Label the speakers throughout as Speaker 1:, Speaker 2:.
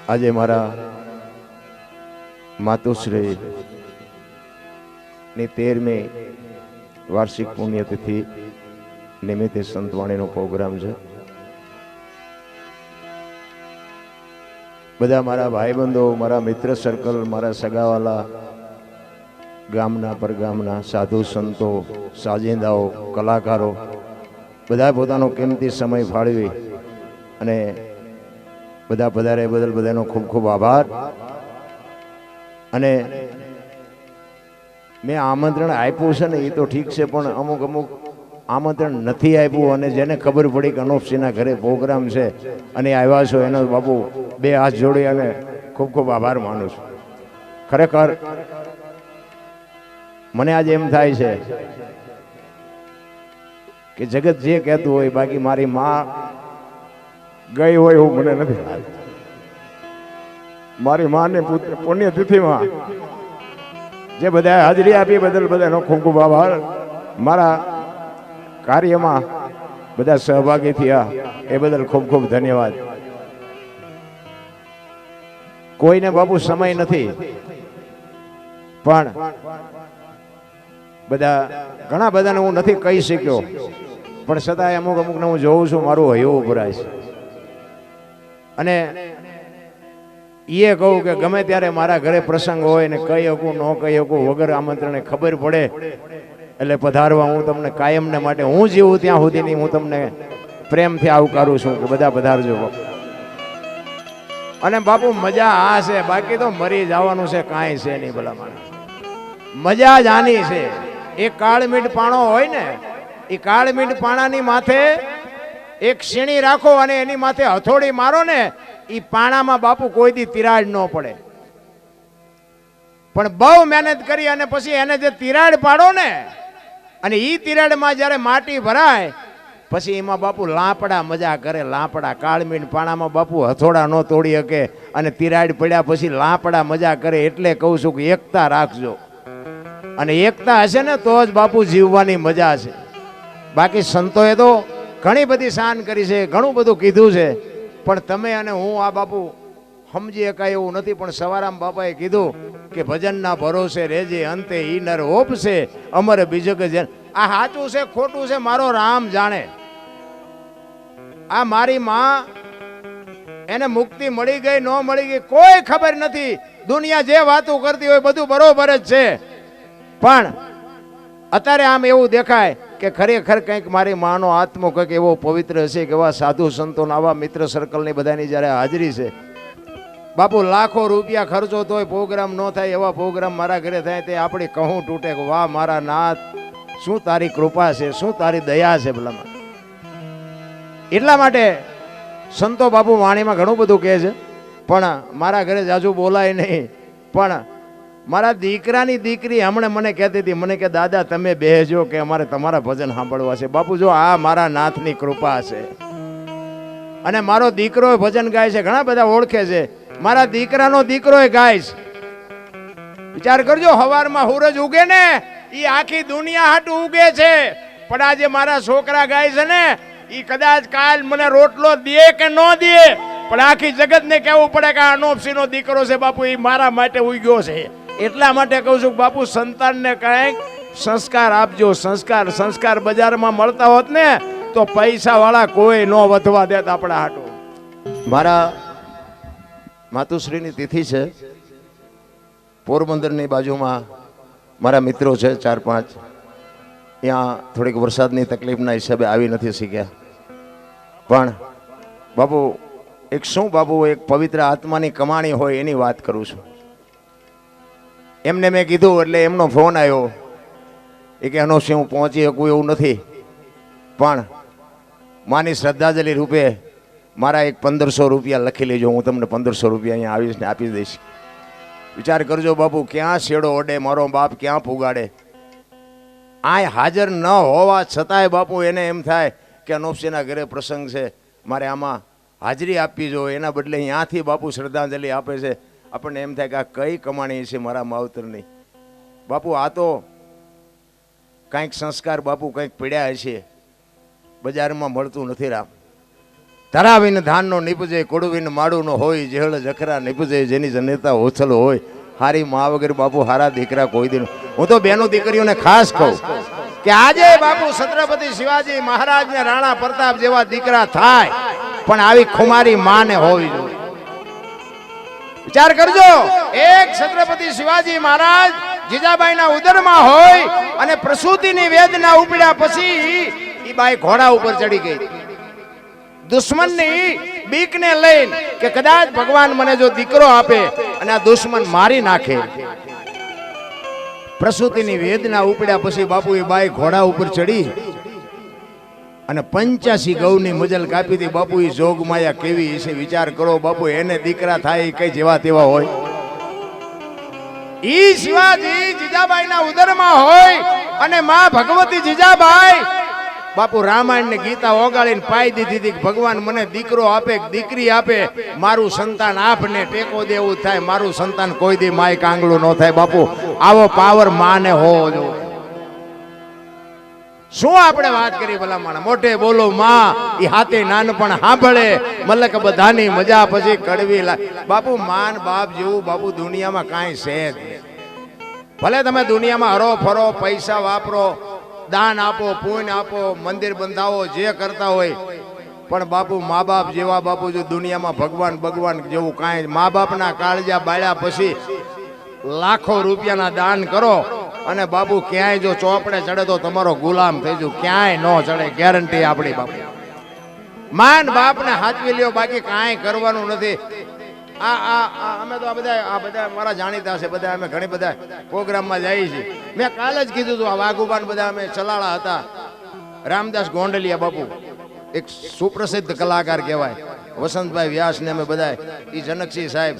Speaker 1: આજે મારા માતુશ્રી ની 13મી વાર્ષિક પુણ્યતિથિ નિમિત્તે સંતવાણીનો પ્રોગ્રામ છે. બધા મારા ભાઈબંધો, મારા મિત્ર સર્કલ, મારા સગાવાલા, ગામના પરગામના સાધુ સંતો, સાજિંદાઓ, કલાકારો બધા પોતાનો કિંમતી સમય ફાળવી અને બધા પધારે બદલ બધાનો ખૂબ ખૂબ આભાર. અને મેં આમંત્રણ આપ્યું છે ને એ તો ઠીક છે, પણ અમુક આમંત્રણ નથી આપ્યું અને જેને ખબર પડી કે અનોપસિંહના ઘરે પ્રોગ્રામ છે અને આવ્યા છો એનો બાપુ બે હાથ જોડી અને ખૂબ ખૂબ આભાર માનું છું. ખરેખર મને આજે એમ થાય છે કે જગત જે કહેતું હોય, બાકી મારી માં ગઈ હોય એવું મને નથી લાગતું. મારી માને પુણ્યતિથિમાં જે બધા હાજરી આપી બદલ બધાનો ખૂબ ખૂબ આભાર. મારા કાર્યમાં બધા સહભાગી થયા એ બદલ ખૂબ ખૂબ ધન્યવાદ. કોઈને બાપુ સમય નથી, પણ બધા ઘણા બધાને હું નથી કહી શક્યો, પણ છતાંય અમુકને હું જોઉં છું મારું હૈયું ઉભરાય છે. અને એ કહું કે ગમે ત્યારે મારા ઘરે પ્રસંગ હોય ને કહી શકું ન કહી શકું વગર આમંત્રણે ખબર પડે એટલે પધારવા હું તમને કાયમને માટે હું જીવું ત્યાં સુધીની હું તમને પ્રેમથી આવકારું છું કે બધા પધારજો. અને બાપુ મજા આ છે, બાકી તો મરી જવાનું છે, કાંઈ છે નહીં. ભલા મજા જ આની છે. એ કાળમીટ પાણો હોય ને, એ કાળમીટ પાણાની માથે એક સીણી રાખો અને એની માથે હથોડી મારો ને, એ પાણામાં બાપુ કોઈ દી તિરાડ ન પડે. પણ બહુ મહેનત કરી અને પછી એને જે તિરાડ પાડો ને, અને એ તિરાડમાં જ્યારે માટી ભરાય પછી એમાં બાપુ લાપડા મજા કરે. લાપડા કાળમીન પાણામાં બાપુ હથોડા ન તોડી શકે અને તિરાડ પડ્યા પછી લાપડા મજા કરે. એટલે કહું છું કે એકતા રાખજો, અને એકતા હશે ને તો જ બાપુ જીવવાની મજા છે. બાકી સંતોએ તો ઘણી બધી શાન કરી છે, ઘણું બધું કીધું છે, પણ તમે અને હું આ બાપુ સમજી શકાય એવું નથી. પણ સવારામ બાપાએ કીધું કે ભજનના ભરોસે રેજે, અંતે ઈ નર ઓપશે, અમર બીજક જન. આ સાચું છે ખોટું છે મારો રામ જાણે. આ મારી માં એને મુક્તિ મળી ગઈ ન મળી ગઈ કોઈ ખબર નથી. દુનિયા જે વાતો કરતી હોય બધું બરોબર જ છે, પણ અત્યારે આમ એવું દેખાય કે ખરેખર કંઈક મારી માનો આત્મો કંઈક એવો પવિત્ર હશે કે એવા સાધુ સંતો, આવા મિત્ર સર્કલની બધાની જ્યારે હાજરી છે. બાપુ લાખો રૂપિયા ખર્ચો તોય પ્રોગ્રામ ન થાય, એવા પ્રોગ્રામ મારા ઘરે થાય તે આપણી કહું તૂટે કે વાહ મારા નાથ, શું તારી કૃપા છે, શું તારી દયા છે. ભલામાં એટલા માટે સંતો બાપુ વાણીમાં ઘણું બધું કહે છે, પણ મારા ઘરે જાજુ બોલાય નહીં. પણ મારા દીકરાની દીકરી હમણાં મને કહેતી હતી, મને કે દાદા તમે બેહજો કે અમારે તમારા ભજન સાંભળવા છે. બાપુ જો આ મારા નાથની કૃપા છે. અને મારો દીકરો ભજન ગાય છે, ઘણા બધા ઓળખે છે. મારા દીકરાનો દીકરો ગાય છે. વિચાર કરજો, હવારમાં સૂરજ ઉગે ને એ આખી દુનિયા હાટું ઉગે છે, પણ આજે મારા છોકરા ગાય છે ને એ કદાચ કાલ મને રોટલો દે કે ન દે, પણ આખી જગતને કહેવું પડે કે આ અનોપસિંહનો દીકરો છે બાપુ, એ મારા માટે ઉગ્યો છે. એટલા માટે કહું છું બાપુ સંતાનને કંઈક સંસ્કાર આપજો. સંસ્કાર બજારમાં મળતા હોત ને તો પૈસા વાળા કોઈ ન વધવા દેત આપણા હાટું. મારા માતુશ્રીની તિથિ છે. પોરબંદરની બાજુમાં મારા મિત્રો છે 4-5. ત્યાં થોડીક વરસાદની તકલીફના હિસાબે આવી નથી શીખ્યા, પણ બાપુ એક શું બાપુ એક પવિત્ર આત્માની કમાણી હોય એની વાત કરું છું. એમને મેં કીધું એટલે એમનો ફોન આવ્યો એ કે અનોપસિંહ હું પહોંચી શકું એવું નથી, પણ માની શ્રદ્ધાંજલિ રૂપે મારા એક 1500 રૂપિયા લખી લેજો, હું તમને 1500 રૂપિયા અહીંયા આવીશ ને આપી દઈશ. વિચાર કરજો બાપુ, ક્યાં શેડો ઓડે મારો બાપ, ક્યાં પુગાડે. આ હાજર ન હોવા છતાંય બાપુ એને એમ થાય કે અનોપસિંહના ઘરે પ્રસંગ છે, મારે આમાં હાજરી આપવી જોઈએ. એના બદલે અહીંયાથી બાપુ શ્રદ્ધાંજલિ આપે છે. આપણને એમ થાય કે આ કઈ કમાણી છે મારા માવતરની. બાપુ આ તો કંઈક સંસ્કાર બાપુ કંઈક પીડ્યા હશે, બજારમાં મળતું નથી રામ. ધરાવીને ધાનનો નીપજે, કોડવીને માડું નો હોય, જેહળ જખરા નીપજે, જેની જનેતા ઓછલ હોય, હારી મા વગર બાપુ હારા દીકરા કોઈ દિન. હું તો બેનો દીકરીઓને ખાસ કહું કે આજે બાપુ છત્રપતિ શિવાજી મહારાજ ને રાણા પ્રતાપ જેવા દીકરા થાય, પણ આવી ખુમારી માને હોવી જોઈએ. વિચાર કરજો, એક છત્રપતિ શિવાજી મહારાજ જીજાબાઈના ઉદરમાં હોય અને પ્રસૂતિની વેદના ઉપડ્યા પછી ઈ બાઈ ઘોડા ઉપર ચડી ગઈ, દુશ્મનની બીકને લઈને કે કદાચ ભગવાન મને જો દીકરો આપે અને આ દુશ્મન મારી નાખે. પ્રસૂતિની વેદના ઉપડ્યા પછી બાપુ એ બાઈ ઘોડા ઉપર ચડી અને 85 ગૌની મજલ કાપી હતી. બાપુ એ જોગમાયા કેવી હશે વિચાર કરો બાપુ. એને દીકરા થાય કઈ જેવા તેવા હોય? ઈ શિવાજી જીજાબાઈના ઉદરમાં હોય અને માં ભગવતી જીજાબાઈ બાપુ રામાયણ ને ગીતા ઓગાળીને પાઈ દીધી હતી કે ભગવાન મને દીકરો આપે દીકરી આપે, મારું સંતાન આપને ટેકો દેવું થાય, મારું સંતાન કોઈ દી માય કાંગલું ન થાય. બાપુ આવો પાવર માને હોવો જોઈએ. શું આપણે વાત કરી ભલા માણા, મોટે બોલો માં ઈ હાથે નાનપણ સાંભળે, મલક બધાની મજા પછી કડવી બાપુ માન બાપ જેવું બાપુ દુનિયામાં કાંઈ છે જ. ભલે તમે દુનિયામાં હરો ફરો, પૈસા વાપરો, દાન આપો, પુણ્ય આપો, મંદિર બંધાવો, જે કરતા હોય, પણ બાપુ મા બાપ જેવા બાપુ જો દુનિયામાં ભગવાન જેવું કાંઈ. મા બાપના કાળજા બાળ્યા પછી લાખો રૂપિયાના દાન કરો અને બાપુ ક્યાંય જો ચોપડે ચડે તો તમારો ગુલામ થઈ જવું, ક્યાંય ન ચડે, ગેરંટી આપણી બાપુ. માન બાપને હાચવી લ્યો, બાકી કાંઈ કરવાનું નથી. અમે તો આ બધા મારા જાણીતા છે, બધા અમે ઘણી બધા પ્રોગ્રામમાં જઈએ છીએ. મેં કાલે જ કીધું હતું, આ વાઘુબાન બધા અમે ચલાળા હતા. રામદાસ ગોંડલિયા બાપુ એક સુપ્રસિદ્ધ કલાકાર કહેવાય, વસંતભાઈ વ્યાસ ને અમે બધા, એ જનકસિંહ સાહેબ.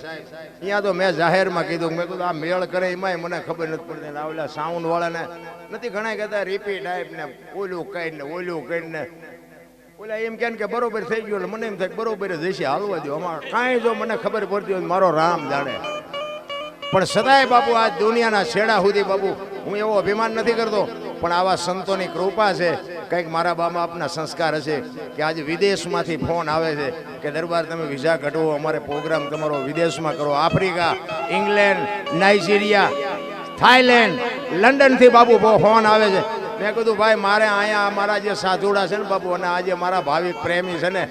Speaker 1: અહીંયા તો મેં જાહેરમાં કીધું, મેં કીધું આ મેળ કરે એમાંય મને ખબર નથી પડતી. આવલા સાઉન્ડ વાળાને નથી ઘણા કહેતા રિપીટ આપ ને ઓલું કહીને ઓલા એમ કે બરોબર થઈ ગયું, મને એમ થાય બરોબર જ હશે, હાલવા દો. આમાં કાંઈ જો મને ખબર પડતી હોય મારો રામ જાણે. પણ સદાય બાપુ આ દુનિયાના છેડા સુધી બાપુ હું એવો અભિમાન નથી કરતો, પણ આવા સંતોની કૃપા છે. કંઈક મારા બાપા આપના સંસ્કાર હશે કે આજે વિદેશમાંથી ફોન આવે છે કે દરબાર તમે વિઝા કઢવો, અમારે પ્રોગ્રામ તમારો વિદેશમાં કરો. આફ્રિકા, ઇંગ્લેન્ડ, નાઇજીરિયા, થાઈલેન્ડ, લંડનથી બાપુ ફોન આવે છે. મેં કીધું ભાઈ મારે અહીંયા મારા જે સાધુડા છે ને બાપુ, અને આજે મારા ભાવિક પ્રેમી છે ને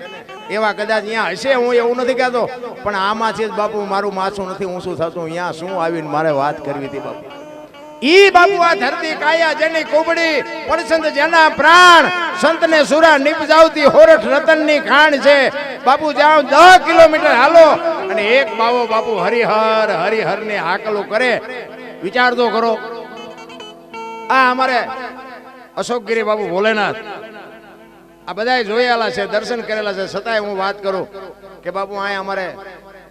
Speaker 1: એવા કદાચ અહીંયા હશે, હું એવું નથી કહેતો, પણ આમાંથી જ બાપુ મારું માથું નથી ઊંચું થતું. અહીંયા શું આવીને મારે વાત કરવી હતી બાપુ. ઈ બાપુ આ ધરતી કાયા જેની કુબડી, પરસંત જેના પ્રાણ, સંતને સુરા નિપજાવતી હોરઠ રતનની ખાણ છે. બાપુ જાઓ 10 કિલોમીટર હાલો અને એક બાવો બાપુ હરિહર ને હાકલું કરે. વિચાર તો કરો. આ અમારે અશોકગીરી બાપુ ભોલેનાથ આ બધા જોયેલા છે, દર્શન કરેલા છે, છતાંય હું વાત કરું કે બાપુ અહીંયા અમારે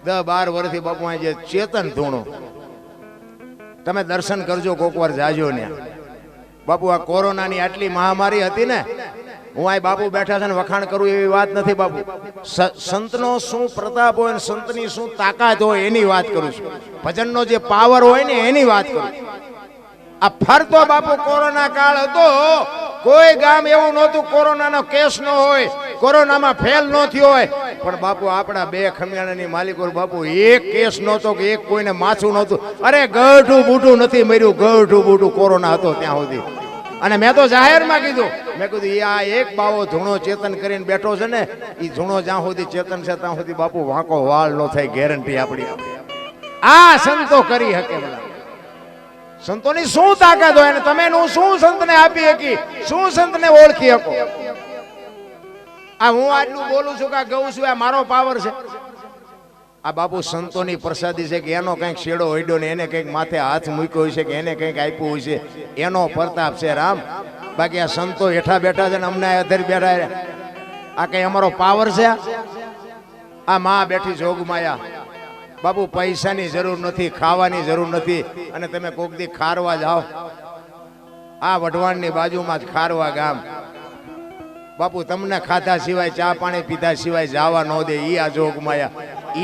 Speaker 1: 10-12 વર્ષથી બાપુ અહીં જે ચેતન ધૂણો તમે દર્શન કરજો, કોક વાર જાજો ને. બાપુ આ કોરોનાની આટલી મહામારી હતી ને, હું અહીં બાપુ બેઠા છે ને વખાણ કરું એવી વાત નથી બાપુ. સંતનો શું પ્રતાપ હોય, સંતની શું તાકાત હોય એની વાત કરું છું. ભજનનો જે પાવર હોય ને એની વાત કરું. આ ફરતો બાપુ કોરોના કાળ હતો, કોઈ ગામ એવું નહોતું કોરોનાનો કેસ ન હોય, કોરોનામાં ફેલ ન થયો હોય, પણ બાપુ આપણા 2 ખમિયાણાની માલિકો બાપુ એક કેસ નહોતો કે એક કોઈને માથું નહોતું. અરે ગઢું બૂઢું નથી મર્યું, ગઢું બૂઢું કોરોના હતો ત્યાં સુધી. અને મેં તો જાહેરમાં કીધું, મેં કીધું આ એક બાવો ધૂણો ચેતન કરીને બેઠો છે ને, એ ધૂણો જ્યાં સુધી ચેતન છે ત્યાં સુધી બાપુ વાંકો વાળ ન થાય, ગેરંટી આપણી. આ સંતો કરી શકે. સંતોની શું તાકાત હોય, અને તમે શું સંતને આપી શકી, શું સંતને ઓળખી શકો? આ હું આટલું બોલું છું કે ગઉં છું, આ મારો પાવર છે. આ બાપુ સંતોની પ્રસાદી છે કે એનો કંઈક શેડો હોડ્યો ને એને કંઈક માથે હાથ મૂક્યો હોય છે કે એને કંઈક આપ્યું હોય છે, એનો પ્રતાપ છે રામ. બાકી આ સંતો હેઠા બેઠા છે ને અમને અધર બેઠા, આ કઈ અમારો પાવર છે? આ માં બેઠી જોગમાયા બાપુ, પૈસાની જરૂર નથી, ખાવાની જરૂર નથી. અને તમે કોક દી ખારવા જાઓ, આ વઢવાણની બાજુમાં જ ખારવા ગામ બાપુ, તમને ખાધા સિવાય, ચા પાણી પીધા સિવાય જવા ન દે. ઈ આ જોગમાયા,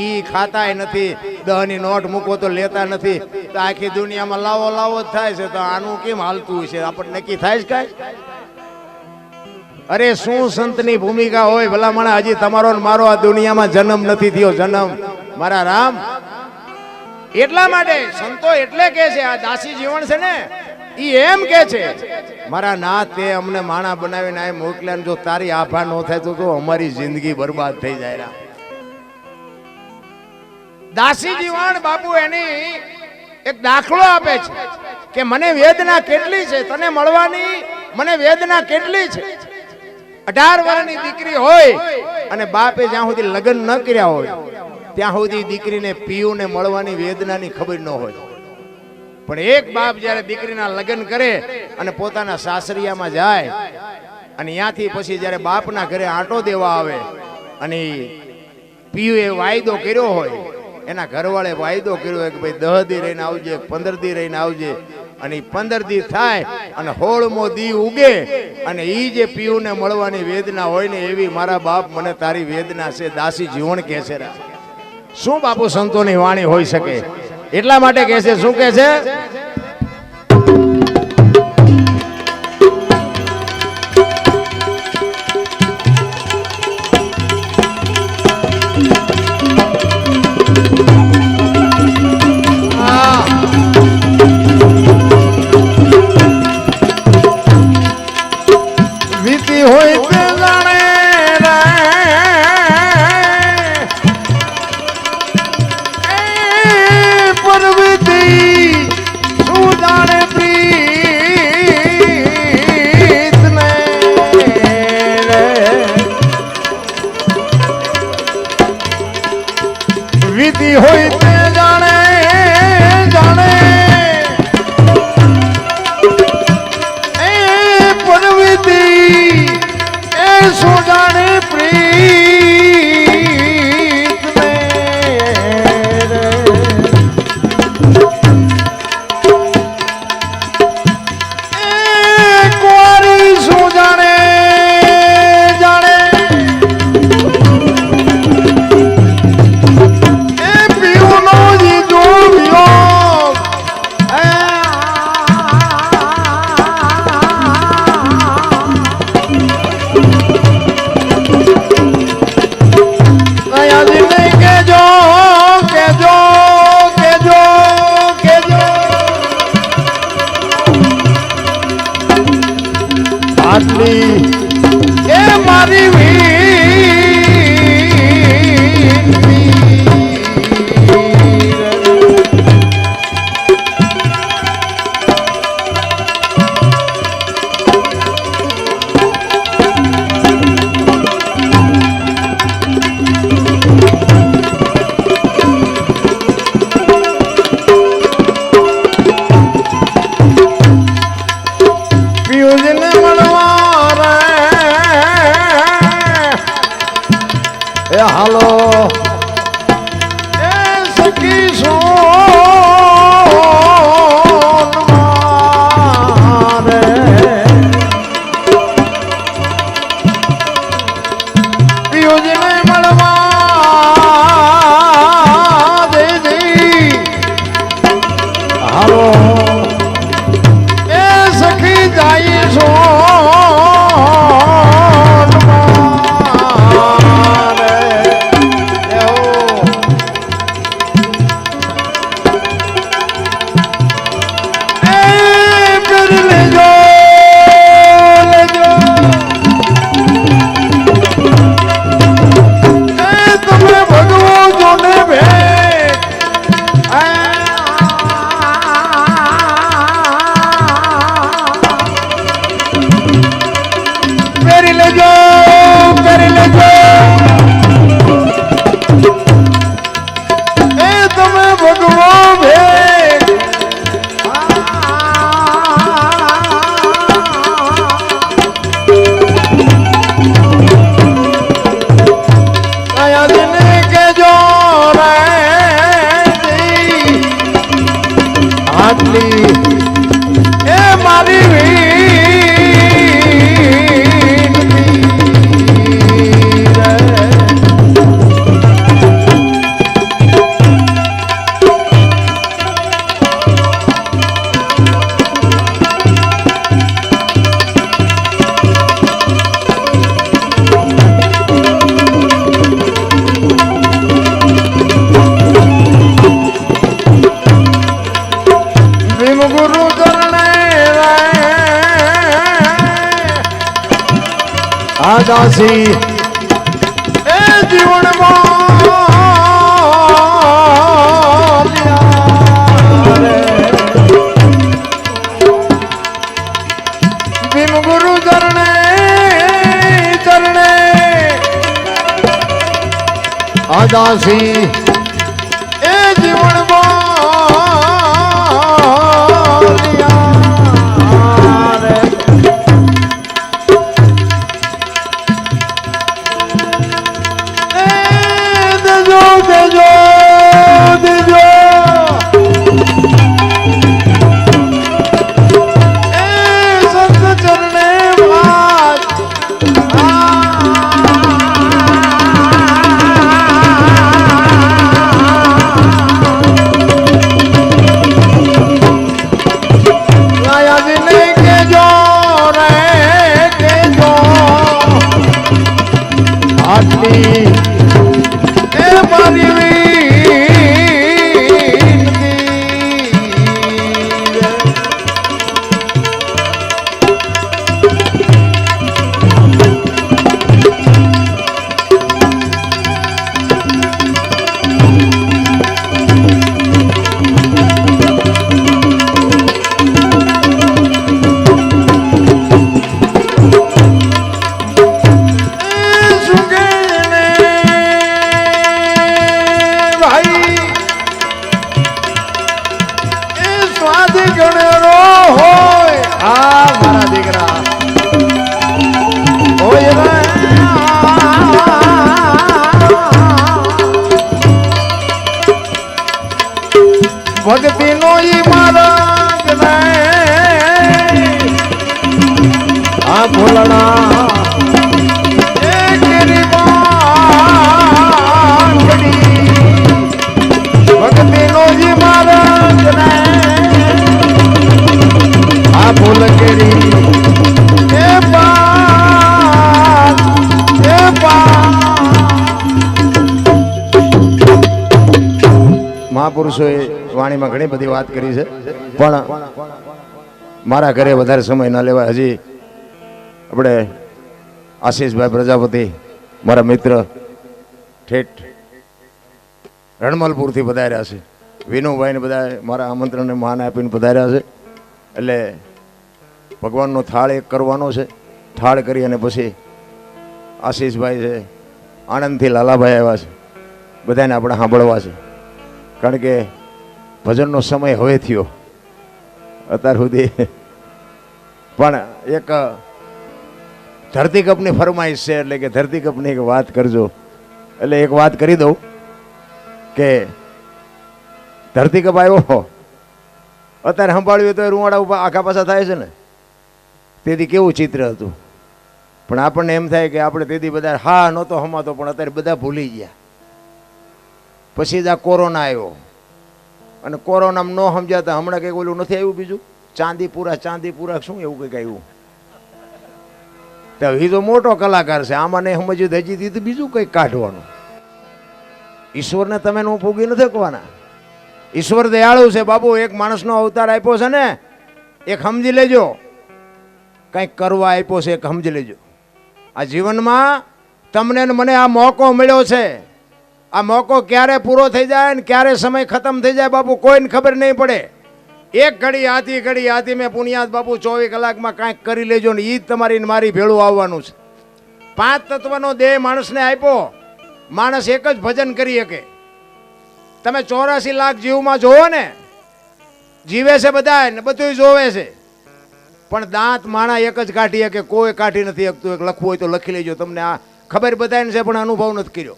Speaker 1: ઈ ખાતાય નથી, 10ની નોટ મૂકો તો લેતા નથી. તો આખી દુનિયામાં લાવો જ થાય છે. તો આનું કેમ હાલતું છે આપણને નક્કી થાય છે કાંઈ? અરે શું સંતની ભૂમિકા હોય ભલામણ. હજી તમારો ને મારો આ દુનિયામાં જન્મ નથી થયો. જન્મ મારા રામ. એટલા માટે સંતો એટલે કે છે આ દાસી જીવન છે ને ઈ એમ કે છે મારા નાથ તે અમને માણા બનાવીને આ મોકલ્યા. જો તારી આભા ન થાય તો અમારી જિંદગી બરબાદ થઈ જાય. દાસી જીવન બાપુ એની એક દાખલો આપે છે કે મને વેદના કેટલી છે તને મળવાની. મને વેદના કેટલી છે. 18 વર્ષની દીકરી હોય અને બાપે જ્યાં સુધી લગ્ન ન કર્યા હોય ત્યાં સુધી દીકરીને પિયુને મળવાની વેદનાની ખબર ન હોય. પણ એક બાપ જ્યારે દીકરીના લગ્ન કરે અને પોતાના સાસરિયામાં જાય અને ત્યાંથી પછી જ્યારે બાપના ઘરે આંટો દેવા આવે અને પિયુએ વાયદો કર્યો હોય, એના ઘરવાળે વાયદો કર્યો હોય કે ભાઈ 10 દી રહીને આવજે, 15 દી રહીને આવજે, અને 15 દી થાય અને 16મો દી ઉગે અને ઈ જે પિયુને મળવાની વેદના હોય ને એવી મારા બાપ મને તારી વેદના છે. દાસી જીવન કહે છે. શું બાપુ સંતોની વાણી હોઈ શકે. એટલા માટે કહે છે. શું કહે છે? વીતી હોય તે જાણે વીતી હોય તે જાણે જાણે એ પરવીતી એ શું જાણે પ્રીત ને એ કુંવારી શું જાણે જાણે એ મારી પિયુજને મળવા એ હાલો એ સખી સોન મારે પિયુજને મળવા દેજી હાલો એ સખી જાય સોન મારે આદાસી એ જીવનમાં ભીમ ગુરુ ચરણે ચરણે આદાસી એ જીવનમાં ભક્તિ નો ઈ માર્ગ ને આ ભોળના એ કેરી બાંધડી ભક્તિ નો ઈ માર્ગ ને આ ભોળ કેરી એ પાર મહાપુરુષોએ વાણીમાં ઘણી બધી વાત કરી છે, પણ મારા ઘરે વધારે સમય ન લેવાય. હજી આપણે આશીષભાઈ પ્રજાપતિ મારા મિત્ર ઠેઠ રણમલપુરથી પધાર્યા છે. વિનુભાઈને બધા મારા આમંત્રણને માન આપીને પધાર્યા છે. એટલે ભગવાનનો થાળ એક કરવાનો છે. થાળ કરી અને પછી આશીષભાઈ છે, આણંદથી લાલાભાઈ આવ્યા છે, બધાને આપણે સાંભળવા છે. કારણ કે ભજનનો સમય હવે થયો અત્યાર સુધી. પણ એક ધરતીકપની ફરમાઈશ છે, એટલે કે ધરતીકપની એક વાત કરજો. એટલે એક વાત કરી દઉં કે ધરતીકપ આવ્યો અત્યારે સંભાળ્યું તો રૂવાડા ઉપર આખા પાછા થાય છે ને. તેથી કેવું ચિત્ર હતું, પણ આપણને એમ થાય કે આપણે તેથી બધા હા નહોતો હમાતો, પણ અત્યારે બધા ભૂલી ગયા. પછી જ આ કોરોના આવ્યો અને કોરોનામાં ન સમજાતા. હમણાં કંઈક ઓલું નથી આવ્યું બીજું ચાંદીપુરા શું એવું કંઈક આવ્યું. તો એ તો મોટો કલાકાર છે, આમાં નહીં સમજ્યું હજી દીધું બીજું કંઈક કાઢવાનું. ઈશ્વરને તમે નો પૂગી નથી શકવાના. ઈશ્વર દયાળુ છે બાબુ. એક માણસનો અવતાર આપ્યો છે ને, એક સમજી લેજો. કંઈક કરવા આપ્યો છે, એક સમજી લેજો. આ જીવનમાં તમને ને મને આ મોકો મળ્યો છે. આ મોકો ક્યારે પૂરો થઈ જાય ને ક્યારે સમય ખતમ થઈ જાય બાપુ કોઈને ખબર નહીં પડે. એક ઘડી આથી મેં પુણ્યાત બાપુ 24 કલાકમાં કાંઈક કરી લેજો ને એ જ તમારી મારી ભેળું આવવાનું છે. 5 તત્વનો દેહ માણસને આપ્યો. માણસ એક જ ભજન કરી શકે. તમે 84 લાખ જીવમાં જોવો ને, જીવે છે બધા ને બધું જોવે છે, પણ દાંત માણા એક જ કાઢી શકે, કોઈ કાઢી નથી શકતું. એક લખવું હોય તો લખી લેજો. તમને આ ખબર બધાને છે, પણ અનુભવ નથી કર્યો.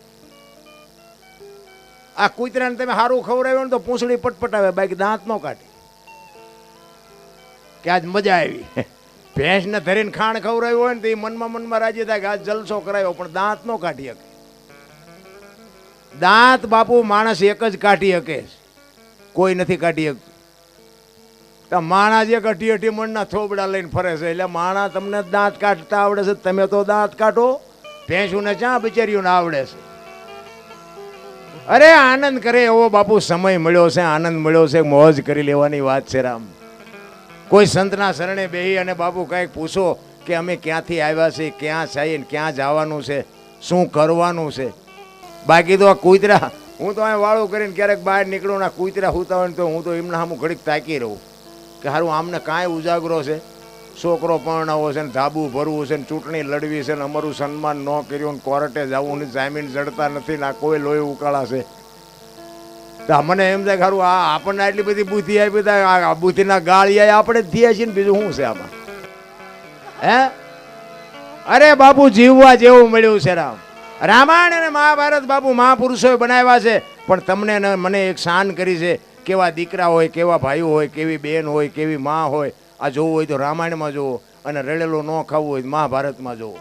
Speaker 1: આ કૂતરાને તમે સારું ખવડાવ્યો ને તો પૂંછડી પટપટાવે, બાકી દાંત ન કાઢે. કે આજ મજા આવી. ભેંસને ધરીને ખાણ ખવડાવ્યું હોય ને તો એ મનમાં રાજી થાય કે આજ જલસો કરાવ્યો, પણ દાંત ન કાઢી શકે. દાંત બાપુ માણસ એક જ કાઢી શકે, કોઈ નથી કાઢી શકતું. તો માણસ એક અઢી મણના થોબડા લઈને ફરે છે. એટલે માણા તમને દાંત કાઢતા આવડે છે, તમે તો દાંત કાઢો. ભેંસુને ચા બિચારીઓને આવડે છે. અરે આનંદ કરે એવો બાપુ સમય મળ્યો છે, આનંદ મળ્યો છે, મોજ કરી લેવાની વાત છે. રામ કોઈ સંતના શરણે બેહી અને બાપુ કંઈક પૂછો કે અમે ક્યાંથી આવ્યા છીએ, ક્યાં જઈએ ને ક્યાં જવાનું છે, શું કરવાનું છે. બાકી તો આ કૂતરા, હું તો અહીં વાળું કરીને ક્યારેક બહાર નીકળું ના કૂતરા સૂતા હોય ને તો હું તો એમના સામું ઘડીક તાકી રહું કે સારું આમને કાંઈ ઉજાગરો છે, છોકરો પરણાવો છે ને ધાબુ ભરવું છે ને ચૂંટણી લડવી છે ને અમારું સન્માન ન કર્યું ને કોર્ટે જવું ને જામીન જડતા નથી ને આ કોઈ લોહી ઉકાળા છે. તો મને એમ થાય ખરું આ આપણને આટલી બધી બુદ્ધિ આપી થાય, આ બુદ્ધિના ગાળિયા આપણે જ થયા છીએ ને બીજું શું છે આમાં? હે અરે બાપુ જીવવા જેવું મળ્યું છે રામ. રામાયણ અને મહાભારત બાપુ મહાપુરુષોએ બનાવ્યા છે, પણ તમને ને મને એક શાન કરી છે. કેવા દીકરા હોય, કેવા ભાઈઓ હોય, કેવી બેન હોય, કેવી માં હોય. આ જોવું હોય તો રામાયણમાં જોવો અને રડેલો ન ખાવું હોય તો મહાભારતમાં જોવો.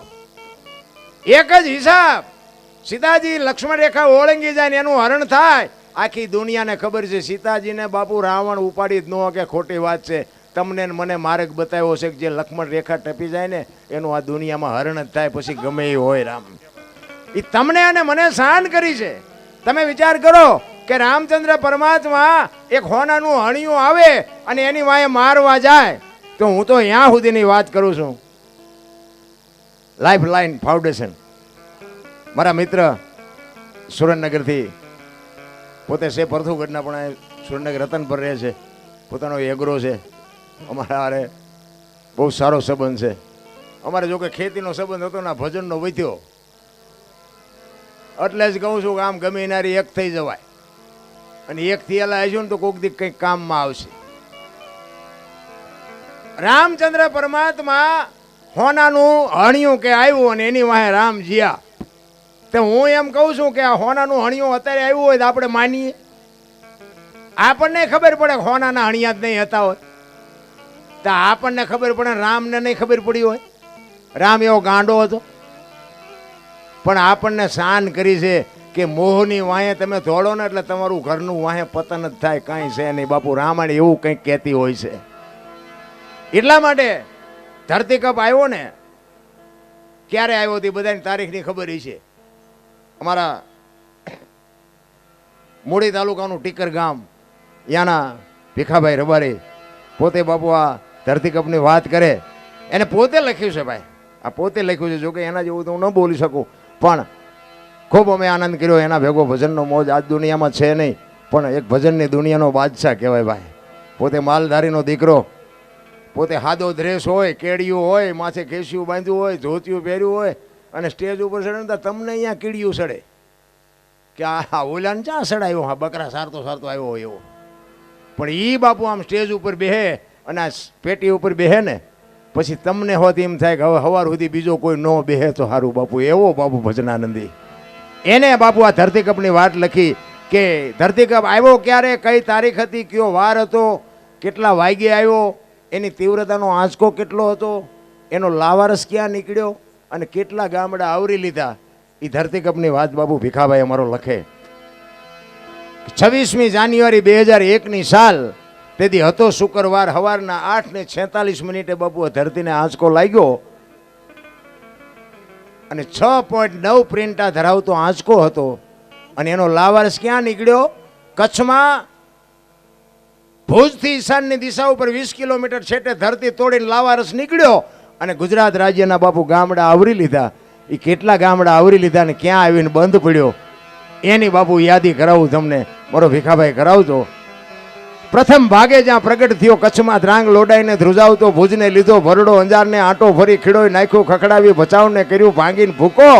Speaker 1: એક જ હિસાબ, સીતાજી લક્ષ્મણ રેખા ઓળંગી જાય ને એનું હરણ થાય. આખી દુનિયાને ખબર છે સીતાજીને બાપુ રાવણ ઉપાડી જ ન કે ખોટી વાત છે. તમને મને માર્ગ બતાવ્યો છે કે જે લક્ષ્મણ રેખા ટપી જાય ને એનું આ દુનિયામાં હરણ જ થાય, પછી ગમે એ હોય રામ. એ તમને અને મને શાન કરી છે. તમે વિચાર કરો કે રામચંદ્ર પરમાત્મા એક હોનાનું હણિયું આવે અને એની વાંહે મારવા જાય તો હું તો અહીંયા સુધીની વાત કરું છું. લાઈફ લાઈન ફાઉન્ડેશન મારા મિત્ર સુરેન્દ્રનગરથી, પોતે છે પરથુગઢના પણ સુરેન્દ્રનગર રતન પર રહે છે, પોતાનો એગ્રો છે. અમારા હારે બહુ સારો સંબંધ છે. અમારે જો કે ખેતીનો સંબંધ હતો ને ભજનનો વધ્યો, એટલે જ કહું છું કે આમ ગમે નારી એક થઈ જવાય અને એક થયેલા આવીશું ને તો કોઈક દી કંઈક કામમાં આવશે. રામચંદ્ર પરમાત્મા હોનાનું હણિયું કે આવ્યું અને એની વાહે રામ જીયા. તો હું એમ કહું છું કે આ હોનાનું હણિયું અત્યારે આવ્યું હોય તો આપણે માનીએ? આપણને ખબર પડે હોનાના હણિયા જ નહીં હતા હોય તો આપણને ખબર પડે, રામને નહીં ખબર પડી હોય? રામ એવો ગાંડો હતો, પણ આપણને શાન કરી છે કે મોહની વાંહે તમે દોડો ને એટલે તમારું ઘરનું વાંહે પતન જ થાય, કાંઈ છે નહીં. બાપુ રામાયણ એવું કંઈક કહેતી હોય છે. એટલા માટે ધરતીકપ આવ્યો ને ક્યારે આવ્યો તે બધાની તારીખની ખબર છે. અમારા મૂળી તાલુકાનું ટીકર ગામ, ત્યાંના ભીખાભાઈ રબારી પોતે બાપુ આ ધરતીકપની વાત કરે, એને પોતે લખ્યું છે ભાઈ, આ પોતે લખ્યું છે. જોકે એના જેવું તો હું ન બોલી શકું, પણ ખૂબ અમે આનંદ કર્યો. એના ભેગો ભજનનો મોજ આજ દુનિયામાં છે નહીં, પણ એક ભજનની દુનિયાનો બાદશાહ કહેવાય ભાઈ. પોતે માલધારીનો દીકરો, પોતે હાદો ડ્રેસ હોય, કેડિયું હોય, માથે કેસિયું બાંધ્યું હોય, ધોતિયું પહેર્યું હોય અને સ્ટેજ ઉપર ચડે ને તમને અહીંયા કીડિયું સડે કે આ ઓલાને ચા સડાયો, હા બકરા સારતો સારતો આવ્યો હોય એવો. પણ એ બાપુ આમ સ્ટેજ ઉપર બેહે અને આ પેટી ઉપર બેહે ને પછી તમને હોત એમ થાય કે હવે સવાર સુધી બીજો કોઈ ન બેહે તો સારું. બાપુ એવો બાપુ ભજનાનંદી, એને બાપુ આ ધરતીકપની વાત લખી કે ધરતીકપ આવ્યો ક્યારે, કઈ તારીખ હતી, કયો વાર હતો, કેટલા વાગ્યે આવ્યો, એની તીવ્રતાનો આંચકો કેટલો હતો, એનો લાવારસ ક્યાં નીકળ્યો અને કેટલા ગામડા આવરી લીધા. એ ધરતીકપની વાત બાપુ ભીખાભાઈ અમારો લખે. 26મી જાન્યુઆરી 2001ની સાલ, તેથી હતો શુક્રવાર, સવારના 8:46 બાપુ ધરતીને આંચકો લાગ્યો અને 6.9 પ્રિન્ટા ધરાવતો આંચકો હતો અને એનો લાવારસ ક્યાં નીકળ્યો? કચ્છમાં ભુજથી ઈશાનની દિશા ઉપર 20 કિલોમીટર છેટે ધરતી તોડીને લાવારસ નીકળ્યો અને ગુજરાત રાજ્યના બાપુ ગામડા આવરી લીધા. એ કેટલા ગામડા આવરી લીધા ને ક્યાં આવીને બંધ પડ્યો એની બાપુ યાદી કરાવું તમને, મારો ભીખાભાઈ કરાવજો. પ્રથમ ભાગે જ્યાં પ્રગટ થયો કચ્છમાં ધ્રાંગ લોડાઈને ધ્રુજાવતો, ભુજને લીધો ભરડો, અંજારને આંટો ફરી ખીડોય નાખ્યો, ખખડાવી ભચાવને કર્યું ભાંગીને ભૂકો,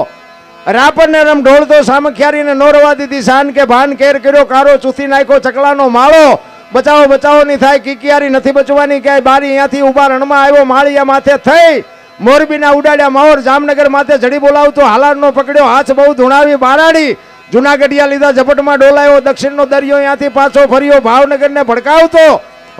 Speaker 1: રાપરને રમ ઢોળતો, સામખિયારીને નોરવા દીધી શાન કે ભાન કેર કર્યો, કારો ચૂથી નાખ્યો ચકલાનો માળો, બચાવો બચાવો ની થાય કિકિયારી નથી બચવાની ક્યાંય બારી, અહીંયાથી ઉભા રણમાં આવ્યો માળિયા માથે થઈ, મોરબીના ઉડાડ્યા માહોર, જામનગર માથે જડી બોલાવતો હાલારનો પકડ્યો હાથ બહુ ધૂણાવી બારાડી, જુનાગઢિયા લીધા ઝપટમાં ડોલાયો, દક્ષિણનો દરિયો અહીંયાથી પાછો ફર્યો, ભાવનગરને ભડકાવતો,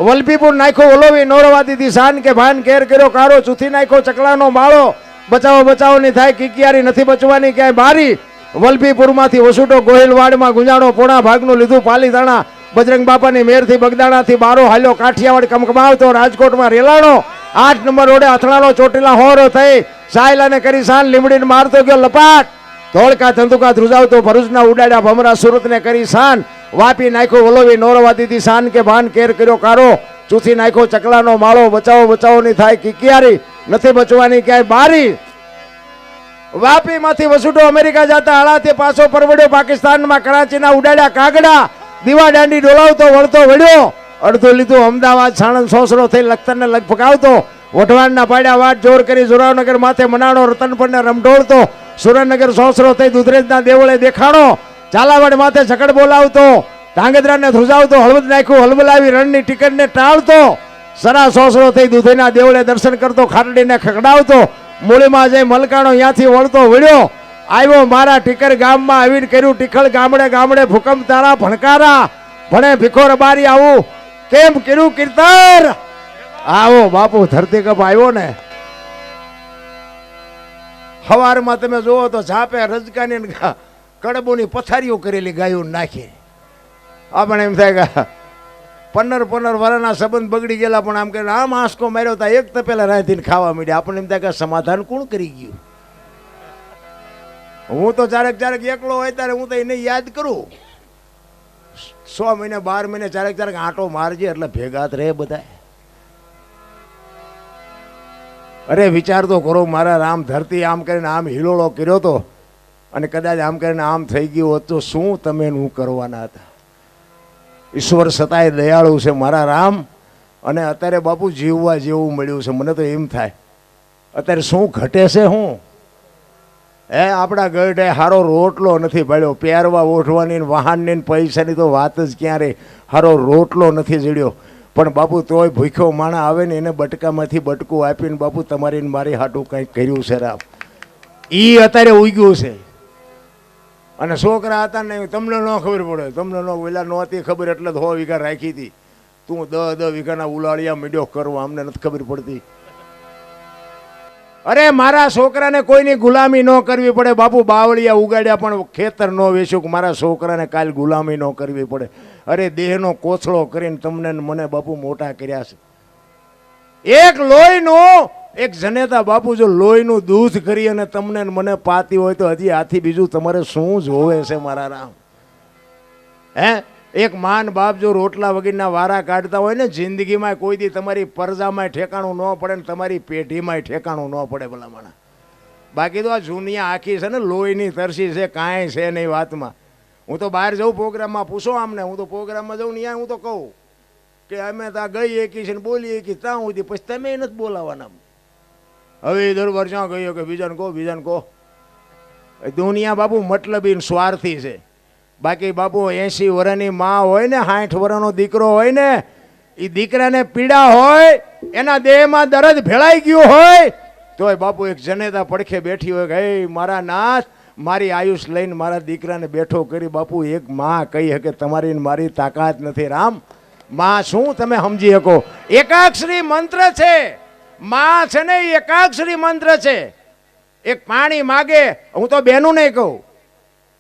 Speaker 1: વલભીપુર નાખ્યો ઓલોવી, નોરવા દીધી શાન કે ભાન કેર કર્યો, કારો ચૂથી નાખ્યો ચકલાનો માળો, બચાવો બચાવો ની થાય કિકિયારી નથી બચવાની ક્યાંય બારી, વલભીપુરમાંથી વસુટો ગોહિલવાડમાં ગુંજાણો, પોણા ભાગનું લીધું પાલીતાણા, બજરંગ બાપાની મેરથી બગદાણાથી બારો હાલ્યો, કાઠિયાવાડ કમકમાવતો, રાજકોટમાં રેલાણો, 8 નંબર રોડે અથડાણો, ચોટીલા હોરો થઈ, સાયલાને કરી શાન લીમડીને મારતો ગયો લપાટ, ધોળકા ધંધુકા ધ્રુજાવતો, ભરૂચના ઉડાડ્યા ભમરા, સુરતને કરી શાન, વાપી નાખ્યો વલોવી, નોરવા દીધી શાન કે ભાન કેર કર્યો કારો, ચૂથી નાખ્યો ચકલાનો માળો, બચાવો બચાવો ની થાય કિકિયારી નથી બચવાની ક્યાંય બારી. વાપીમાંથી વસુટો અમેરિકા જતા હાલાથી પાછો પરવડ્યો પાકિસ્તાનમાં, કરાચીના ઉડાડ્યા કાગડા, દીવા દાંડી ડોલાવતો વળતો વળ્યો, અડધું લીધું અમદાવાદ, સાણંદ સોસરો થઈ લખતરને લગ ફગાવતો, વઢવાણના પાડ્યા વાટ જોર કરી જોરાવનગર માથે મનાણો, રતનપરને રમઢોળતો, સુરેન્દ્રનગર સોસરો થઈ દુધરેજના દેવળે દેખાણો, ઝાલાવાડ માથે ઝકડ બોલાવતો, ધાંગધ્રાને ધ્રુજાવતો, હળવદ નાખ્યું હલબલાવી રણની ટિકિટને ટાળતો, સરા સોસરો થઈ દુધઈના દેવળે દર્શન કરતો, ખાટડીને ખકડાવતો, મૂળીમાં જઈ મલકાણો ત્યાંથી વળતો વળ્યો, આવ્યો મારા ટીકર ગામમાં આવીને કર્યું ટીખળ, ગામડે ગામડે ભૂકંપ તારા ભણકારા, ભણે ભીખો રબારી આવું કેમ કર્યું કીર્તન. આવો બાપુ ધરતી કપ આવ્યો ને. હવારમાં તમે જુઓ તો ઝાપે રજકાની કડબોની પથારીઓ કરેલી ગાયો નાખી. આપણે એમ થાય કે 15 વર્ષના સંબંધ બગડી ગયેલા, પણ આમ કે આમ આંસકો માર્યો તા એક તપેલા રાંધીને ખાવા માંડ્યા. આપણને એમ થાય કે સમાધાન કોણ કરી ગયું. હું તો ચારેક એકલો હોય ત્યારે હું તો એને યાદ કરું, 6 મહિને 12 મહિને ચારેક આંટો મારજે એટલે ભેગા જ રહે બધા. અરે વિચાર તો કરો, મારા રામ ધરતી આમ કરીને આમ હિલોળો કર્યો તો, અને કદાચ આમ કરીને આમ થઈ ગયું હોત તો શું તમે હું કરવાના હતા. ઈશ્વર સતાય દયાળુ છે મારા રામ. અને અત્યારે બાપુ જીવવા જેવું મળ્યું છે. મને તો એમ થાય અત્યારે શું ઘટે છે. હું આપણા ગઢે હારો રોટલો નથી પડ્યો, પહેરવા ઓઠવાની વાહનની પૈસાની તો વાત જ ક્યાં રે. હારો રોટલો નથી જડ્યો, પણ બાપુ તોય ભૂખ્યો માણા આવે ને એને બટકામાંથી બટકું આપીને બાપુ તમારી મારી હાટું કંઈક કર્યું છે રામ. ઈ અત્યારે ઉગ્યું છે. અને છોકરા હતા ને તમને ન ખબર પડે, તમને ન પેલા નહોતી ખબર એટલે 100 વીઘા રાખી હતી. તું 10 વીઘાના ઉલાળિયા મીડ્યો કરવા, અમને નથી ખબર પડતી. અરે મારા છોકરાને કોઈની ગુલામી ન કરવી પડે બાપુ. બાવળિયા ઉગાડ્યા પણ ખેતર ન વેચ્યું કે મારા છોકરાને કાલ ગુલામી ન કરવી પડે. અરે દેહનો કોથળો કરીને તમને મને બાપુ મોટા કર્યા છે. એક લોહીનું એક જનેતા બાપુ જો લોહીનું દૂધ કરી અને તમને મને પાતી હોય તો હજી આથી બીજું તમારે શું જોવે છે મારા રામ. એક માન બાપ જો રોટલા વગરના વારા કાઢતા હોય ને, જિંદગીમાં કોઈ દી તમારી પરજામાં ઠેકાણું ન પડે ને તમારી પેઢીમાં ઠેકાણું ન પડે ભલા માણા. બાકી તો આ જુનિયા આખી છે ને લોહીની તરસી છે, કાંઈ છે નહીં વાતમાં. હું તો બહાર જાઉં પ્રોગ્રામમાં, પૂછો આમને, હું તો પ્રોગ્રામમાં જાઉં ને હું તો કહું કે અમે ત્યાં ગઈ એકી છે ને બોલી એકી ત્યાં સુધી, પછી તમે નથી બોલાવાના. હવે દર વર્ષ ગયો કે બીજાને કહો. દુનિયા બાપુ મતલબી સ્વાર્થી છે. બાકી બાપુ 80 વર્ષની માં હોય ને, 60 વર્ષનો દીકરો હોય ને, એ દીકરાને પીડા હોય, એના દેહમાં દર્દ ભેળાઈ ગયું હોય તોય બાપુ એક જનેતા પડખે બેઠી હોય કે હે મારા નાથ, મારી આયુષ લઈને મારા દીકરાને બેઠો કરી. બાપુ એક માં કહી શકે તમારી મારી તાકાત નથી રામ. માં શું તમે સમજી શકો. એકાક્ષરી મંત્ર છે માં છે ને, એકાક્ષરી મંત્ર છે. એક પાણી માગે, હું તો બેનું નહીં કહું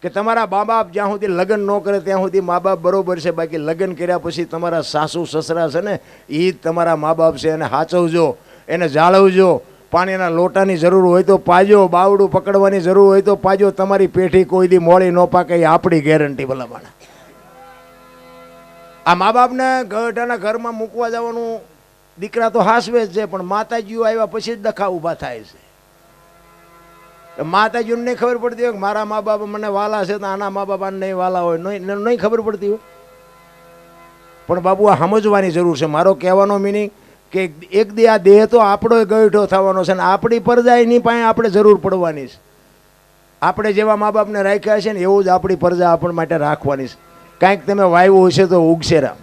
Speaker 1: કે તમારા મા બાપ જ્યાં સુધી લગ્ન ન કરે ત્યાં સુધી મા બાપ બરોબર છે. બાકી લગ્ન કર્યા પછી તમારા સાસુ સસરા છે ને, એ જ તમારા મા બાપ છે. એને સાચવજો, એને જાળવજો. પાણીના લોટાની જરૂર હોય તો પાજો, બાવડું પકડવાની જરૂર હોય તો પાજો. તમારી પેઠી કોઈ દી મોડી ન પાકે એ આપણી ગેરંટી ભલામણ. આ મા બાપને ગઢાના ઘરમાં મૂકવા જવાનું દીકરા તો હાસવે જ છે, પણ માતાજીઓ આવ્યા પછી જ ડખા ઊભા થાય છે. માતાજીને નહીં ખબર પડતી હોય કે મારા મા બાપ મને વાલા છે તો આના મા બાપ નહીં વાલા હોય, નહીં ખબર પડતી હોય. પણ બાબુ આ સમજવાની જરૂર છે. મારો કહેવાનો મિનિંગ કે એક દી આ દેહ તો આપણો ગઈઠો થવાનો છે, ને આપણી પરજાની પાસે આપણે જરૂર પડવાની છે. આપણે જેવા મા બાપને રાખ્યા છે ને એવું જ આપણી પરજા આપણ માટે રાખવાની છે. કાંઈક તમે વાવ્યું હશે તો ઉગશે રામ.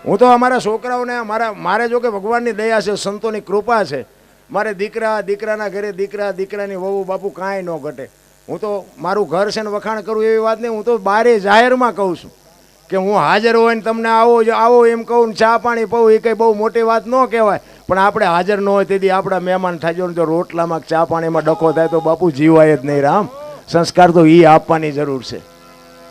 Speaker 1: હું તો અમારા છોકરાઓને મારે જો કે ભગવાનની દયા છે, સંતોની કૃપા છે. મારે દીકરાના ઘરે દીકરાની વહુ બાપુ કાંઈ ન ઘટે. હું તો મારું ઘર છે ને વખાણ કરું એવી વાત નહીં. હું તો બારે જાહેરમાં કહું છું કે હું હાજર હોય ને તમને આવો એમ કહું ને ચા પાણી પવું, એ કંઈ બહુ મોટી વાત ન કહેવાય. પણ આપણે હાજર ન હોય તેથી આપણા મહેમાન થાજો ને જો રોટલામાં ચા પાણીમાં ડખો થાય તો બાપુ જીવાય જ નહીં રામ. સંસ્કાર તો એ આપવાની જરૂર છે.